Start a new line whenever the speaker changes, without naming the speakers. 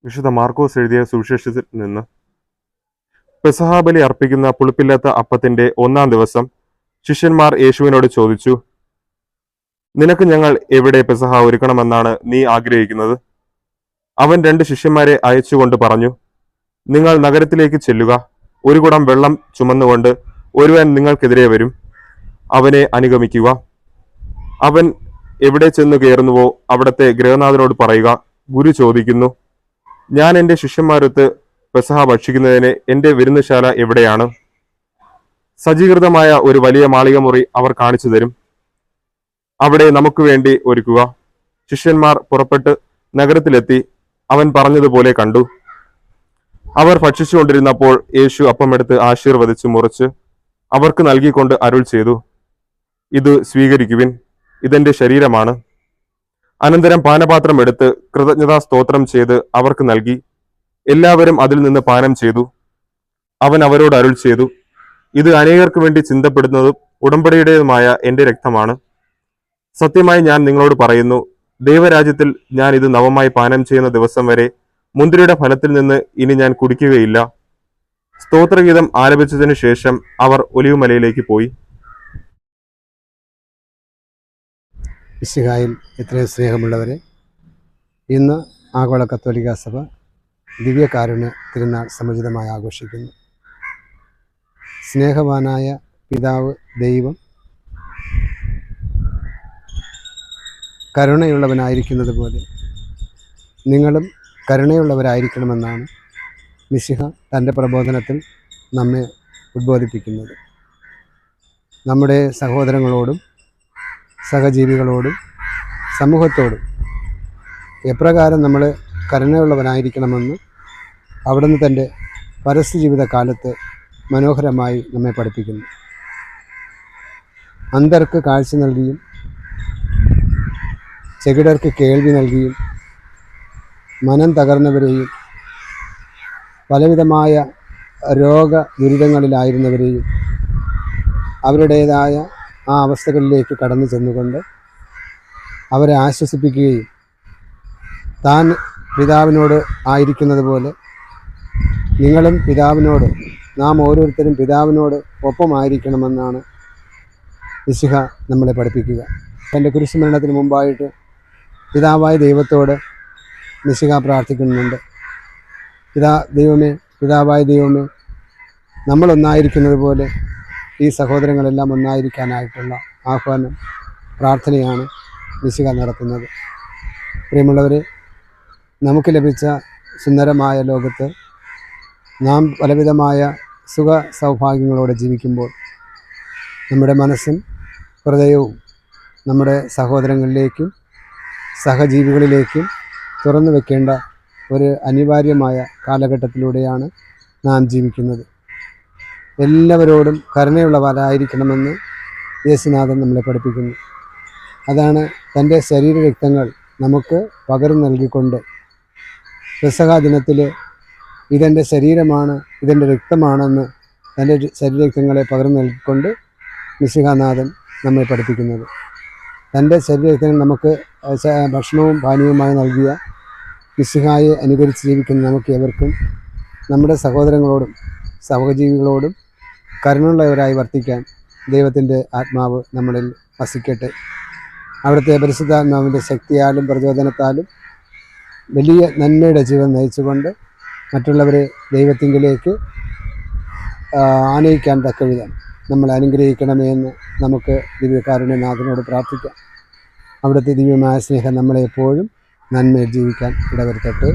വിശുദ്ധ മാർക്കോസ് എഴുതിയ സുവിശേഷത്തിൽ നിന്ന്. പെസഹാബലി അർപ്പിക്കുന്ന പുളിപ്പില്ലാത്ത അപ്പത്തിന്റെ 1-ാം ദിവസം ശിഷ്യന്മാർ യേശുവിനോട് ചോദിച്ചു, നിനക്ക് ഞങ്ങൾ എവിടെ പെസഹ ഒരുക്കണമെന്നാണ് നീ ആഗ്രഹിക്കുന്നത്? അവൻ 2 ശിഷ്യന്മാരെ അയച്ചുകൊണ്ട് പറഞ്ഞു, നിങ്ങൾ നഗരത്തിലേക്ക് ചെല്ലുക. ഒരു കുടം വെള്ളം ചുമന്നുകൊണ്ട് ഒരുവൻ നിങ്ങൾക്കെതിരെ വരും. അവനെ അനുഗമിക്കുക. അവൻ എവിടെ ചെന്നു കയറുന്നുവോ അവിടത്തെ ഗൃഹനാഥനോട് പറയുക, ഗുരു ചോദിക്കുന്നു, ഞാൻ എൻ്റെ ശിഷ്യന്മാരൊത്ത് പെസഹ ഭക്ഷിക്കുന്നതിന് എൻ്റെ വിരുന്നുശാല എവിടെയാണ്? സജ്ജീകൃതമായ ഒരു വലിയ മാളിക മുറി അവർ കാണിച്ചു തരും. അവിടെ നമുക്ക് വേണ്ടി ഒരുക്കുക. ശിഷ്യന്മാർ പുറപ്പെട്ട് നഗരത്തിലെത്തി അവൻ പറഞ്ഞതുപോലെ കണ്ടു. അവർ ഭക്ഷിച്ചുകൊണ്ടിരുന്നപ്പോൾ യേശു അപ്പമെടുത്ത് ആശീർവദിച്ച് മുറിച്ച് അവർക്ക് നൽകിക്കൊണ്ട് അരുൾ ചെയ്തു, ഇത് സ്വീകരിക്കുവിൻ, ഇതെന്റെ ശരീരമാണ്. അനന്തരം പാനപാത്രം എടുത്ത് കൃതജ്ഞതാ സ്തോത്രം ചെയ്ത് അവർക്ക് നൽകി. എല്ലാവരും അതിൽ നിന്ന് പാനം ചെയ്തു. അവൻ അവരോട് അരുൾ ചെയ്തു, ഇത് അനേകർക്ക് വേണ്ടി ചിന്തപ്പെടുന്നതും ഉടമ്പടിയുടേതുമായ എൻ്റെ രക്തമാണ്. സത്യമായി ഞാൻ നിങ്ങളോട് പറയുന്നു, ദൈവരാജ്യത്തിൽ ഞാൻ ഇത് നവമായി പാനം ചെയ്യുന്ന ദിവസം വരെ മുന്തിരിയുടെ ഫലത്തിൽ നിന്ന് ഇനി ഞാൻ കുടിക്കുകയില്ല. സ്തോത്രഗീതം ആലപിച്ചതിനു ശേഷം അവർ ഒലിവുമലയിലേക്ക് പോയി.
മിശിഹായിൽ എത്രയും സ്നേഹമുള്ളവരെ, ഇന്ന് ആഗോള കത്തോലിക്ക സഭ ദിവ്യകാരുണ്യ തിരുനാൾ സമുചിതമായി ആഘോഷിക്കുന്നു. സ്നേഹവാനായ പിതാവ് ദൈവം കരുണയുള്ളവനായിരിക്കുന്നത് പോലെ നിങ്ങളും കരുണയുള്ളവരായിരിക്കണമെന്നാണ് മിശിഹ തൻ്റെ പ്രബോധനത്തിൽ നമ്മെ ഉദ്ബോധിപ്പിക്കുന്നത്. നമ്മുടെ സഹോദരങ്ങളോടും സഹജീവികളോടും സമൂഹത്തോടും എപ്രകാരം നമ്മൾ കരുണയുള്ളവനായിരിക്കണമെന്ന് അവിടുന്ന് തൻ്റെ പരസ്യ ജീവിത കാലത്ത് മനോഹരമായി നമ്മെ പഠിപ്പിക്കുന്നു. അന്ധർക്ക് കാഴ്ച നൽകിയും ചെകിടർക്ക് കേൾവി നൽകിയും മനം തകർന്നവരെയും പലവിധമായ രോഗദുരിതങ്ങളിലായിരുന്നവരെയും അവരുടേതായ ആ അവസ്ഥകളിലേക്ക് കടന്നു ചെന്നുകൊണ്ട് അവരെ ആശ്വസിപ്പിക്കുകയും താൻ പിതാവിനോട് ആയിരിക്കുന്നത് പോലെ നിങ്ങളും പിതാവിനോട്, നാം ഓരോരുത്തരും പിതാവിനോട് ഒപ്പമായിരിക്കണമെന്നാണ് മിശിഹ നമ്മളെ പഠിപ്പിക്കുക. തൻ്റെ കുരിശുമരണത്തിന് മുമ്പായിട്ട് പിതാവായ ദൈവത്തോട് മിശിഹ പ്രാർത്ഥിക്കുന്നുണ്ട്. പിതാവായ ദൈവമേ, നമ്മളൊന്നായിരിക്കുന്നത് പോലെ ഈ സഹോദരങ്ങളെല്ലാം ഒന്നായിരിക്കാനായിട്ടുള്ള ആഹ്വാനം, പ്രാർത്ഥനയാണ് മിശിഹ നടത്തുന്നത്. പ്രിയമുള്ളവരെ, നമുക്ക് ലഭിച്ച സുന്ദരമായ ലോകത്ത് നാം പലവിധമായ സുഖ സൗഭാഗ്യങ്ങളോടെ ജീവിക്കുമ്പോൾ നമ്മുടെ മനസ്സും ഹൃദയവും നമ്മുടെ സഹോദരങ്ങളിലേക്കും സഹജീവികളിലേക്കും തുറന്നു വെക്കേണ്ട ഒരു അനിവാര്യമായ കാലഘട്ടത്തിലൂടെയാണ് നാം ജീവിക്കുന്നത്. എല്ലാവരോടും കരുണയുള്ളവരായിരിക്കണമെന്ന് യേശുനാഥൻ നമ്മളെ പഠിപ്പിക്കുന്നു. അതാണ് തൻ്റെ ശരീരരക്തങ്ങൾ നമുക്ക് പകർന്നു നൽകിക്കൊണ്ട് പെസഹ ദിനത്തിൽ ഇതെൻ്റെ ശരീരമാണ്, ഇതെൻ്റെ രക്തമാണെന്ന് തൻ്റെ ശരീരരക്തങ്ങളെ പകർന്നു നൽകിക്കൊണ്ട് മിശിഹാനാഥൻ നമ്മെ പഠിപ്പിക്കുന്നത്. തൻ്റെ ശരീരരക്തങ്ങൾ നമുക്ക് ഭക്ഷണവും പാനീയവുമായി നൽകിയ മിശിഹായെ അനുകരിച്ച് ജീവിക്കുന്ന നമുക്ക് എവർക്കും നമ്മുടെ സഹോദരങ്ങളോടും സഹജീവികളോടും കരുണയുള്ളവരായി വർത്തിക്കാൻ ദൈവത്തിൻ്റെ ആത്മാവ് നമ്മളിൽ വസിക്കട്ടെ. അവിടുത്തെ പരിശുദ്ധാത്മാവിൻ്റെ ശക്തിയാലും പ്രചോദനത്താലും വലിയ നന്മയുടെ ജീവൻ നയിച്ചുകൊണ്ട് മറ്റുള്ളവരെ ദൈവത്തിങ്കിലേക്ക് ആനയിക്കാൻ തക്കവിധം നമ്മൾ അനുഗ്രഹിക്കണമേ എന്ന് നമുക്ക് ദിവ്യകാരുണ്യനാഥനോട് പ്രാർത്ഥിക്കാം. അവിടുത്തെ ദിവ്യമായ സ്നേഹം നമ്മളെ എപ്പോഴും നന്മയിൽ ജീവിക്കാൻ ഇടവരുത്തട്ടെ.